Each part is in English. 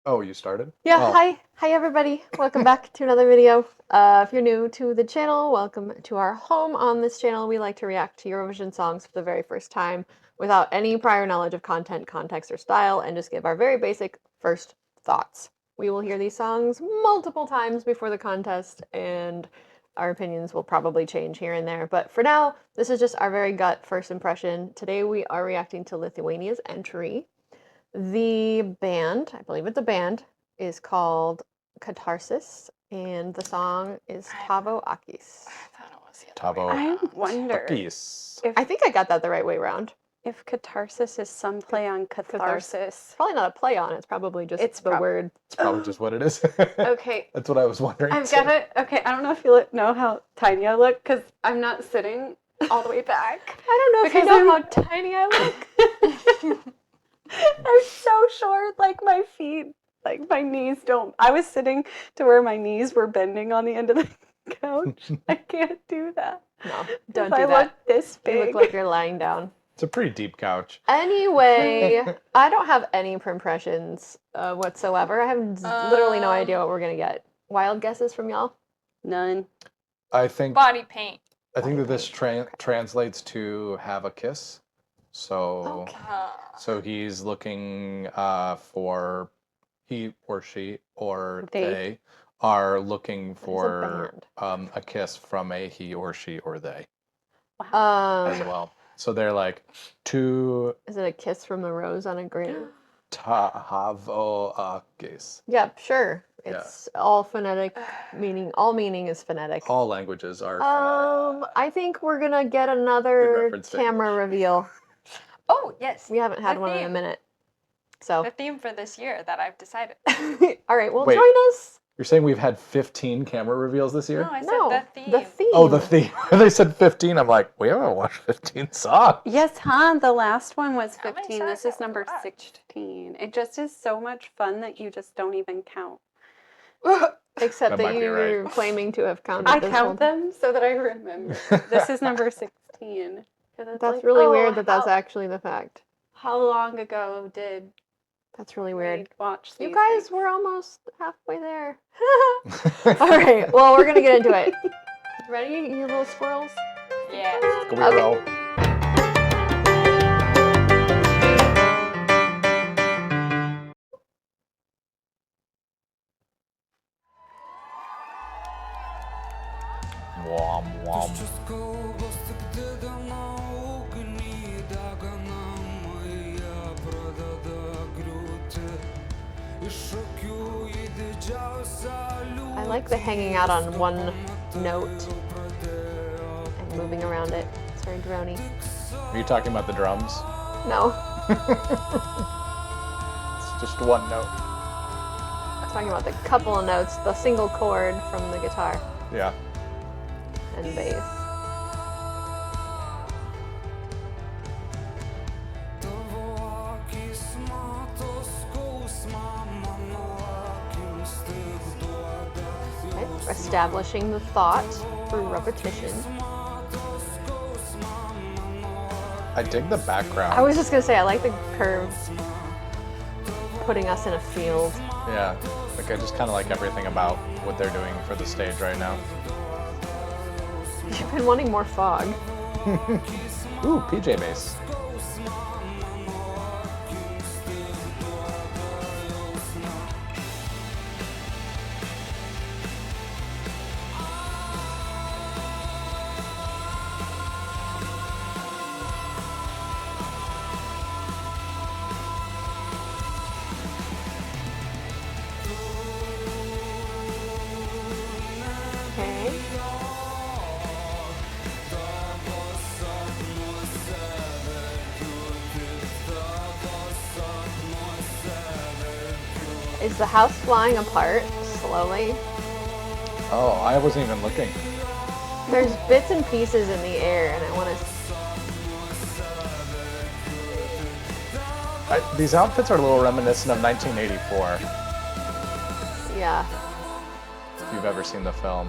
Oh, you started? Yeah, Oh, hi everybody. Welcome back to another video. If you're new to the channel, welcome to our home. On this channel, we like to react to Eurovision songs for the very first time without any prior knowledge of content, context, or style, and just give our very basic first thoughts. We will hear these songs multiple times before the contest, and our opinions will probably change here and there. But for now, this is just our very gut first impression. Today we are reacting to Lithuania's entry. The band, I believe it's a band, is called Katarsis, and the song is Tavo Akys. I thought it was the other Tavo. way I around. wonder Akys. if I think I got that the right way around. Katarsis is some play on catharsis. Probably not a play on, it's probably just It's the word. It's probably just what it is. Okay, That's what I was wondering. I've too. got it. Okay, I don't know if you know how tiny I look because I'm not sitting all the way back. I don't know if you Because know I'm- how tiny I look. I'm so short, like my feet, like my knees don't. I was sitting to where my knees were bending on the end of the couch. I can't do that. No, don't if do I that. look this You big. look like you're lying down. It's a pretty deep couch. Anyway, I don't have any impressions whatsoever. I have literally no idea what we're gonna get. Wild guesses from y'all? None. I think Body paint. that this translates to have a kiss. So so he's looking for he or she or they are looking for a kiss from a he or she or they as well. So they're like two Is it a kiss from the rose on a grave? Tavo Akys. Yep, sure. It's all phonetic, meaning all meaning is phonetic. All languages are. I think we're gonna get Good another reference to camera English. reveal. Oh, yes. We haven't had The one in a theme. minute. So, The theme for this year that I've decided. all right, well, Wait. join us. You're saying we've had 15 camera reveals this year? No, I said No, the theme. the theme. Oh, the theme. They said 15. I'm like, we haven't watched 15 songs. Yes, huh? The last one was How many 15. songs This is have we number watched? 16. It just is so much fun that you just don't even count. Except That that might be you're right. claiming to have counted I this count whole- them so that I remember. This is number 16. That's really weird that that's actually the fact. How long ago did That's really we weird. watch these You guys things? were almost halfway there. All right, well, we're gonna get into it. Ready, you little squirrels? Yeah. Guerrero. Wom, wom. I like the hanging out on one note and moving around it. It's very drony. Are you talking about the drums? No, It's just one note. I'm talking about the couple of notes, the single chord from the guitar Yeah. and bass. Okay, establishing the thought through repetition. I dig the background. I was just gonna say, I like the curves putting us in a field. Yeah. Like, I just kind of like everything about what they're doing for the stage right now. You've been wanting more fog. Ooh, PJ bass. Okay. Is the house flying apart slowly? Oh, I wasn't even looking. There's bits and pieces in the air, and I want to. These outfits are a little reminiscent of 1984, Yeah. if you've ever seen the film.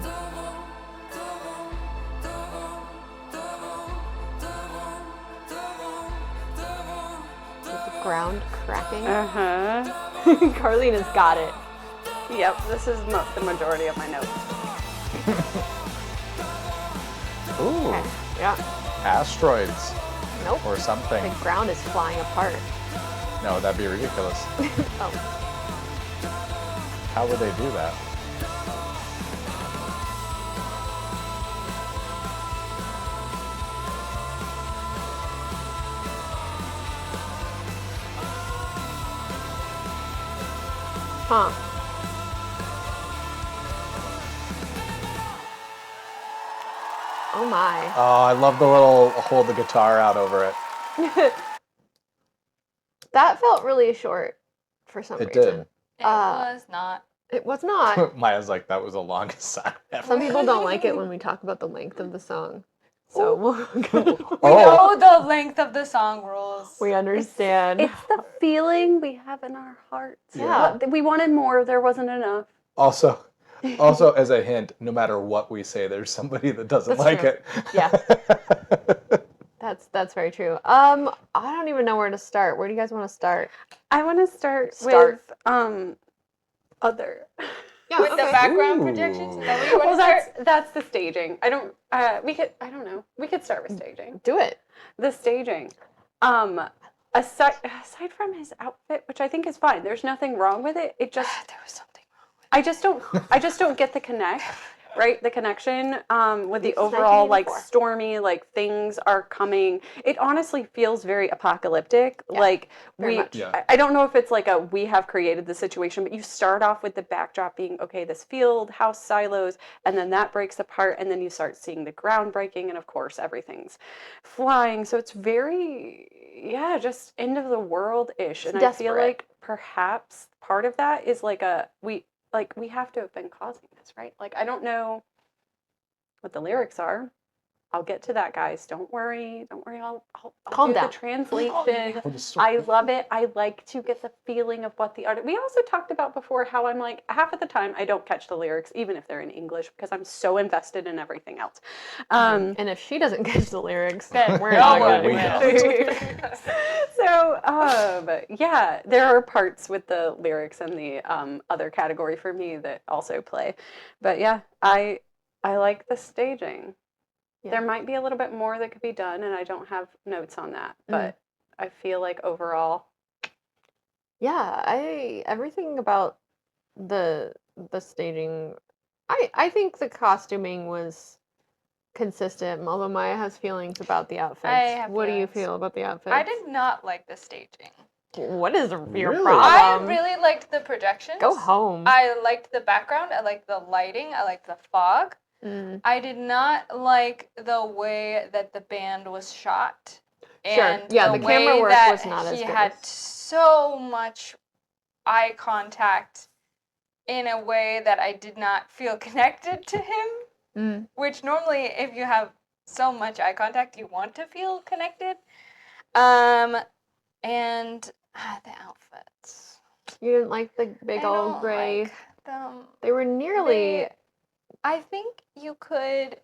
With the ground cracking. Uh-huh. Carlina's got it. Yep, this is the majority of my notes. Ooh, Okay. Yeah. asteroids Nope. or something. The ground is flying apart. No, that'd be ridiculous. Oh. How would they do that? Huh. Oh my. Oh, I love the little hold the guitar out over it. That felt really short for some It reason. did. It Uh, was not. It was not. Maya's like, that was the longest song ever. Some people don't like it when we talk about the length of the song. So We Oh. know the length of the song rules. we understand. It's the feeling we have in our hearts. Yeah. We wanted more, there wasn't enough. Also, as a hint, no matter what we say, there's somebody that doesn't That's like true. it. Yeah. That's very true. I don't even know where to start. Where do you guys want to start? I want to start Start. with other. Yeah, With the background Ooh. projections? Is that what you want Well, to start? that's the staging. I don't know. We could start with staging. Do it. The staging. Aside from his outfit, which I think is fine. There's nothing wrong with it. It just There was something wrong with I just don't get the the connection with the This is overall 1984. stormy, things are coming. It honestly feels very apocalyptic. Yeah, very we much. Yeah. I don't know if it's we have created the situation, but you start off with the backdrop being this field, house silos, and then that breaks apart, and then you start seeing the ground breaking, and of course everything's flying. So it's very just end of the world ish. And I feel desperate. like perhaps part of that is we have to have been causing this, right? I don't know what the lyrics are. I'll get to that, guys. Don't worry. I'll Calm do down. the translation. Oh, the story. I love it. I like to get the feeling of what the art. We also talked about before how I'm half of the time I don't catch the lyrics, even if they're in English, because I'm so invested in everything else. And if she doesn't catch the lyrics, Then we're no not one gonna will. do So, there are parts with the lyrics and the other category for me that also play. But yeah, I like the staging. Yeah. There might be a little bit more that could be done, and I don't have notes on that. But I feel like overall, Yeah, everything about the staging, I think the costuming was consistent, although Maya has feelings about the outfits. I have What do you feelings. feel about the outfits? I did not like the staging. What is your Really? I problem? really liked the projections. Go home. I liked the background. I liked the lighting. I liked the fog. Mm. I did not like the way that the band was shot. Sure. And Yeah, the camera way work that was not as he good had as- so much eye contact in a way that I did not feel connected to him. Mm. Which normally, if you have so much eye contact, you want to feel connected. And the outfits. You didn't like the big I old don't gray. like them. They were nearly. I think you could.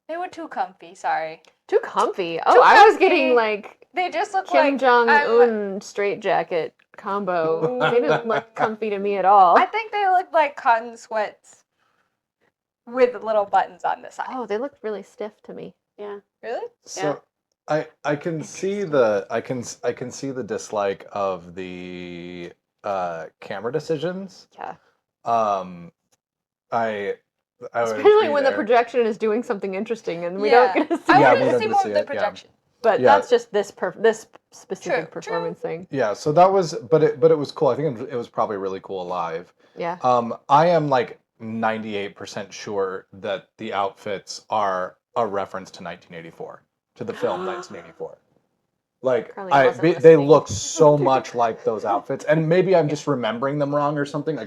They were too comfy. Sorry. Too comfy. Oh, I was getting like They just look Kim like Jong Un straitjacket combo. They didn't look comfy to me at all. I think they look like cotton sweats with little buttons on the side. Oh, they looked really stiff to me. yeah. Really? So I can see the I can see the dislike of the camera decisions. Yeah. I would Especially agree when the there. projection is doing something interesting and we Yeah. don't get to see I Yeah, it. we wanted to don't see get to more see of the it, yeah. projection. But Yeah. that's just this specific True, performance thing. Yeah, so that was, but it was cool. I think it was probably really cool live. Yeah. I am like 98% sure that the outfits are a reference to 1984, to the film 1984. Like Carly wasn't they listening. look so much like those outfits, and maybe I'm just remembering them wrong or something.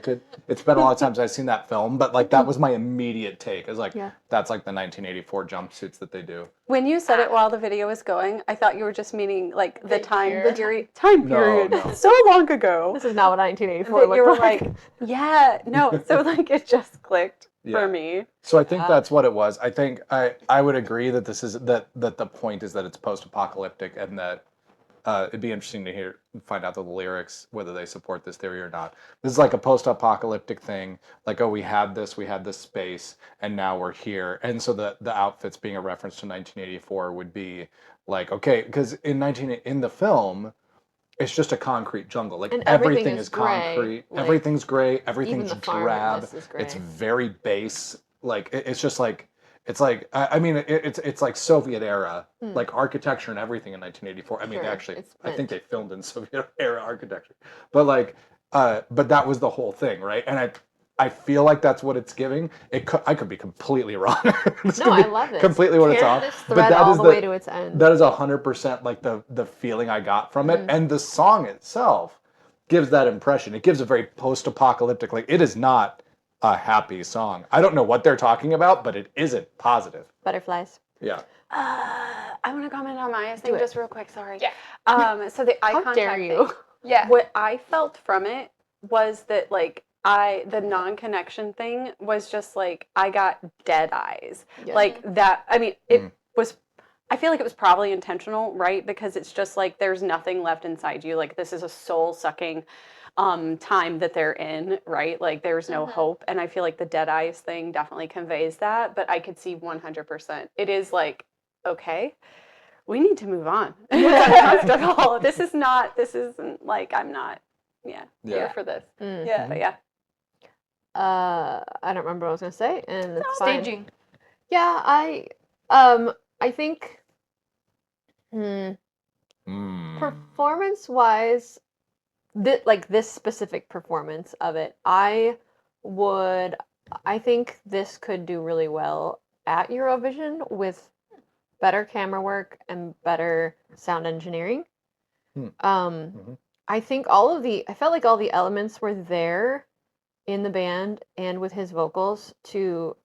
It's been a lot of times I've seen that film, but like that was my immediate take. Is like Yeah. that's like the 1984 jumpsuits that they do. When you said it while the video was going, I thought you were just meaning the time year. period. Time No, period. no. So long ago. This is not what 1984 That looked you were like. like, yeah, no. So it just clicked Yeah. for me. So I think that's what it was. I think I would agree that this is that the point is that it's post-apocalyptic and that it'd be interesting to find out the lyrics, whether they support this theory or not. This is like a post-apocalyptic thing, like, oh, we had this space, and now we're here. And so the outfits being a reference to 1984 would be like, okay, because in the film, it's just a concrete jungle. Like And everything is gray. concrete. Like, everything's gray. even Everything's the farm in drab. this is gray. It's very base. Like it's just like I mean it's like Soviet era like architecture and everything in 1984. I mean Sure, actually it's I think meant. they filmed in Soviet era architecture, but like but that was the whole thing, right? And I feel like that's what it's giving. I could be completely wrong. No, I love it. Completely what it's Carry off. this But thread that all is the way to its end. That is 100% like the feeling I got from it, and the song itself gives that impression. It gives a very post-apocalyptic. Like it is not a happy song. I don't know what they're talking about, but it isn't positive. Butterflies. Yeah. I want to comment on Maya's thing Do it. just real quick. Sorry. Yeah. So the eye How contact dare you? thing. Yeah. What I felt from it was that like the non-connection thing was just like I got dead eyes. Yeah. Like that. I mean, it was. I feel like it was probably intentional, right? Because it's just like there's nothing left inside you. Like this is a soul-sucking time that they're in, right? Like there's no hope. And I feel like the dead eyes thing definitely conveys that. But I could see 100%. It is like, okay, we need to move on. It's uncomfortable. This isn't like I'm not, here for this. Yeah. But yeah. I don't remember what I was gonna say, and it's fine. Staging. Yeah, I think performance-wise, this specific performance of it, I think this could do really well at Eurovision with better camera work and better sound engineering. I think I felt like all the elements were there in the band and with his vocals to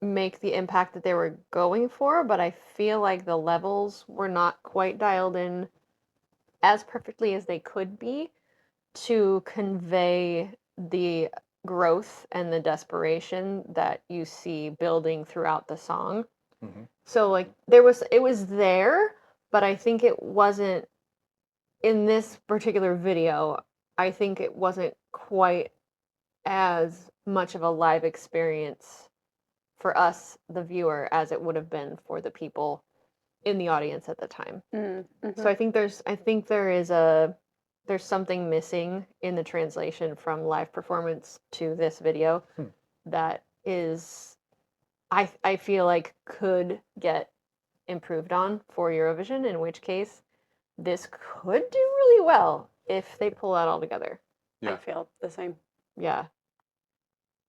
make the impact that they were going for, but I feel like the levels were not quite dialed in as perfectly as they could be to convey the growth and the desperation that you see building throughout the song. So like it was there, but I think it wasn't in this particular video. I think it wasn't quite as much of a live experience for us, the viewer, as it would have been for the people in the audience at the time. So I think there's something missing in the translation from live performance to this video that is, I feel like could get improved on for Eurovision, in which case this could do really well if they pull that all together. Yeah. I feel the same. Yeah.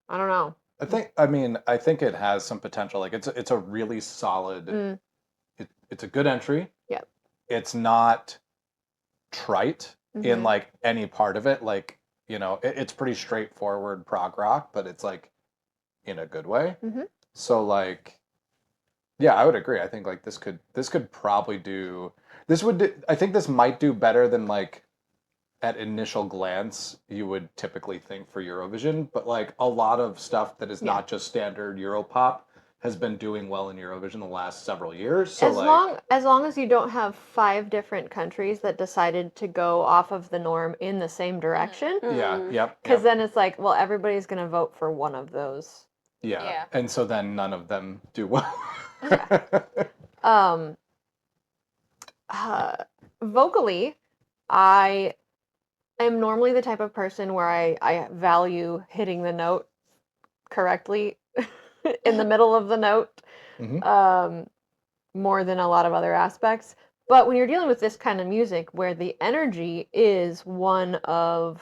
I don't know. I think it has some potential. Like it's a really solid. It's a good entry. Yep. It's not trite in like any part of it. Like it's pretty straightforward prog rock, but it's like in a good way. So like, yeah, I would agree. I think like this could probably do. I think this might do better than like at initial glance you would typically think for Eurovision, but like a lot of stuff that is not just standard Europop has been doing well in Eurovision the last several years. So as long as you don't have 5 different countries that decided to go off of the norm in the same direction. Yeah, yep. Because then it's like, well, everybody's going to vote for one of those. Yeah. And so then none of them do well. Vocally, I am normally the type of person where I value hitting the note correctly in the middle of the note more than a lot of other aspects. But when you're dealing with this kind of music where the energy is one of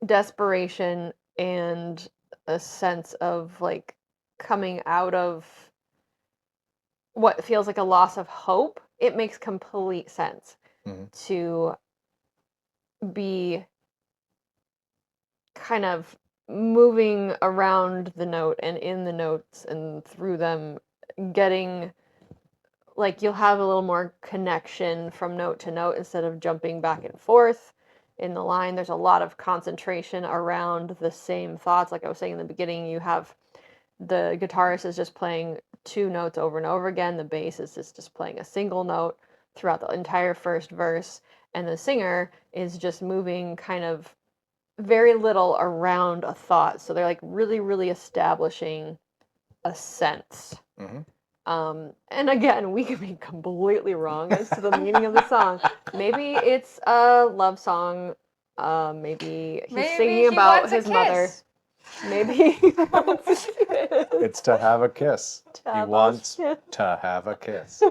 desperation and a sense of like coming out of what feels like a loss of hope, it makes complete sense to be kind of moving around the note and in the notes and through them, getting like you'll have a little more connection from note to note instead of jumping back and forth in the line. There's a lot of concentration around the same thoughts. Like I was saying in the beginning, you have the guitarist is just playing two notes over and over again. The bass is just playing a single note throughout the entire first verse, and the singer is just moving kind of very little around a thought. So they're like really, really establishing a sense. And again, we could be completely wrong as to the meaning of the song. Maybe it's a love song. Maybe he's singing he about wants a his mother. kiss. Maybe he wants a kiss. It's to have a kiss. He Tavo. wants to have a kiss.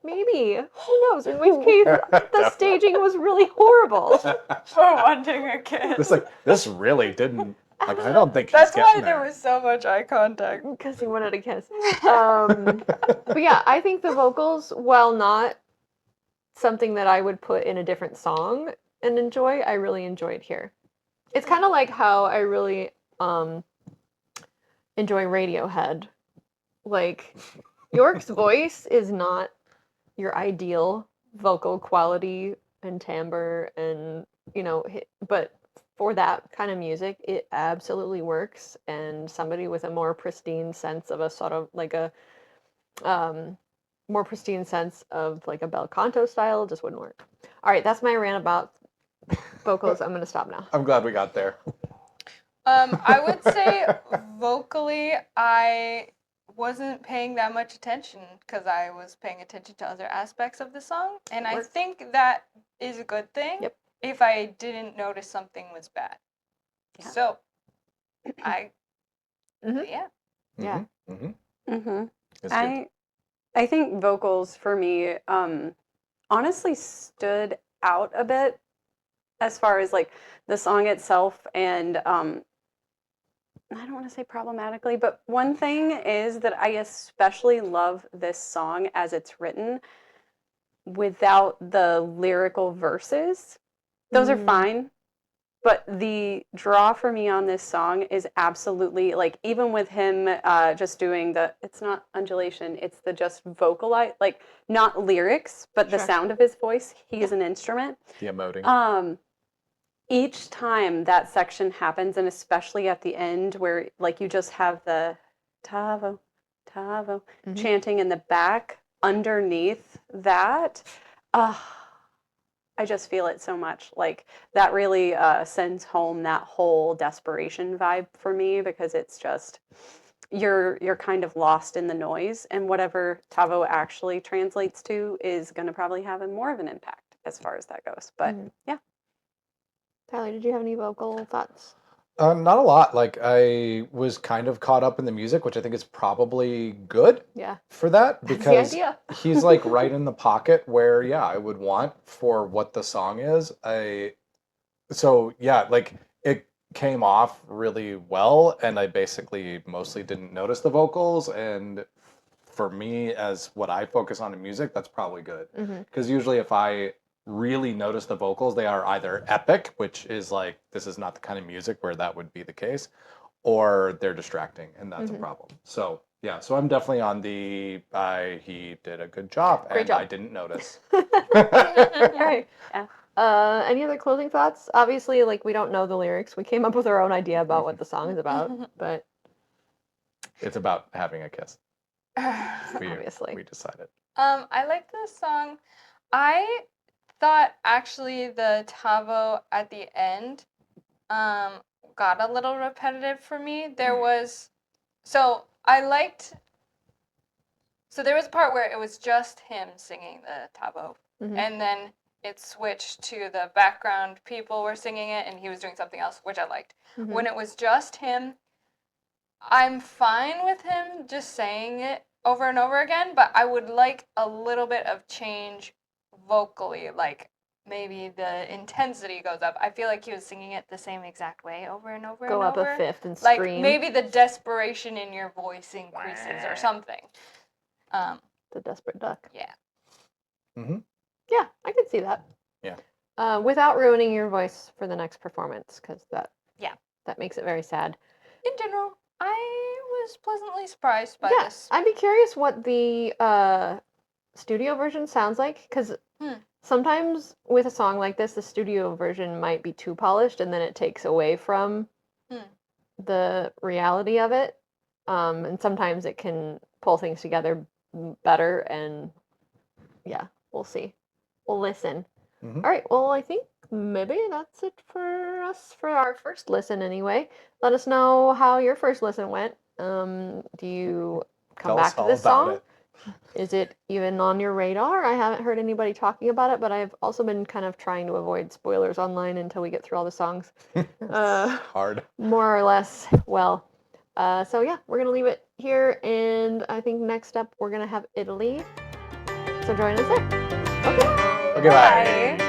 Maybe. Who knows? In which case, the staging was really horrible. For wanting a kiss. It's like, this really didn't, like, I don't think he's That's why getting there was so much eye contact. Because he wanted a kiss. But yeah, I think the vocals, while not something that I would put in a different song and enjoy, I really enjoyed here. It's kind of like how I really enjoy Radiohead. Like, York's voice is not your ideal vocal quality and timbre and, you know, but for that kind of music, it absolutely works, and somebody with a more pristine sense of a sort of like a more pristine sense of like a bel canto style just wouldn't work. All right, that's my rant about vocals. I'm gonna stop now. I'm glad we got there. I would say vocally, I wasn't paying that much attention because I was paying attention to other aspects of the song, and I think that is a good thing. Yep. If I didn't notice something was bad. Yeah. So, yeah. Yeah. It's good. I think vocals for me honestly stood out a bit as far as like the song itself, and I don't want to say problematically, but one thing is that I especially love this song as it's written without the lyrical verses. Those are fine, but the draw for me on this song is absolutely, like, even with him just doing it's not undulation, it's the just vocalize, like, not lyrics, but the sound of his voice. He is an instrument. The emoting. Each time that section happens, and especially at the end where, like, you just have the Tavo, Tavo chanting in the back underneath that, I just feel it so much. Like, that really sends home that whole desperation vibe for me, because it's just, you're kind of lost in the noise, and whatever Tavo actually translates to is going to probably have more of an impact as far as that goes. But yeah. Tyler, did you have any vocal thoughts? Not a lot. Like, I was kind of caught up in the music, which I think is probably good for that, because he's like right in the pocket where, I would want for what the song is. So like, it came off really well, and I basically mostly didn't notice the vocals, and for me, as what I focus on in music, that's probably good. Because usually if I really notice the vocals, they are either epic, which is like, this is not the kind of music where that would be the case, or they're distracting, and that's a problem. So so I'm definitely on the he did a good job. Great job. I didn't notice. All right. Any other closing thoughts? Obviously, like, we don't know the lyrics. We came up with our own idea about what the song is about, but it's about having a kiss. Obviously. We decided. I like this song. I thought actually the Tavo at the end got a little repetitive for me. There was there was a part where it was just him singing the Tavo, and then it switched to the background people were singing it, and he was doing something else, which I liked. When it was just him, I'm fine with him just saying it over and over again, but I would like a little bit of change vocally, like maybe the intensity goes up. I feel like he was singing it the same exact way over and over Go and up over. a fifth and like scream. maybe the desperation in your voice increases or something. The desperate duck. Yeah. Yeah, I could see that. Yeah. Without ruining your voice for the next performance, because that makes it very sad. In general, I was pleasantly surprised by this. I'd be curious what the studio version sounds like, because sometimes with a song like this, the studio version might be too polished, and then it takes away from the reality of it. And sometimes it can pull things together better, and yeah, we'll see. We'll listen. Mm-hmm. All right, well, I think maybe that's it for us for our first listen anyway. Let us know how your first listen went. Do you come Tell back us to all this about song? it. Is it even on your radar? I haven't heard anybody talking about it, but I've also been kind of trying to avoid spoilers online until we get through all the songs. Hard. More or less. Well, so yeah, we're going to leave it here, and I think next up we're going to have Italy. So join us there. Okay. Okay, bye.